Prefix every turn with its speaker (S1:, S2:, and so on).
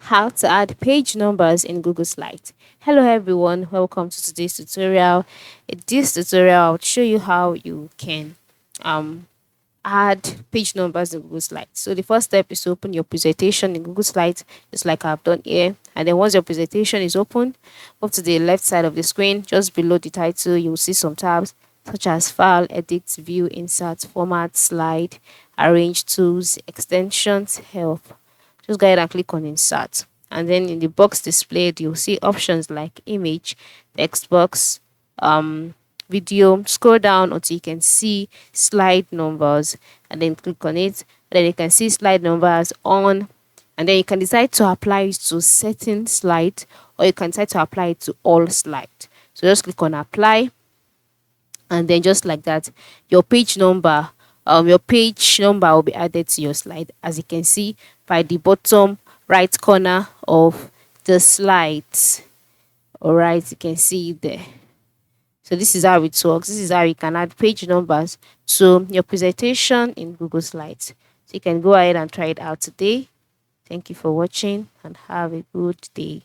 S1: How to add page numbers in Google Slides. Hello everyone, welcome to today's tutorial. In this tutorial, I'll show you how you can um add page numbers in Google Slides. So the first step is to open your presentation in Google Slides, just like I've done here. And then once your presentation is open, up to the left side of the screen, just below the title, you'll see some tabs such as File, Edit, View, Insert, Format, Slide, Arrange, Tools, Extensions, Help. Just go ahead and click on Insert. And then in the box displayed, you'll see options like Image, Text box, video. Scroll down until you can see slide numbers and then click on it. And then you can see slide numbers on, and then you can decide to apply it to certain slide, or you can decide to apply it to all slides. So just click on apply, and then just like that, your page number will be added to your slide, as you can see by the bottom right corner of the slides. All right, you can see it there. So this is how it works. This is how you can add page numbers to your presentation in Google Slides. So you can go ahead and try it out today. Thank you for watching and have a good day.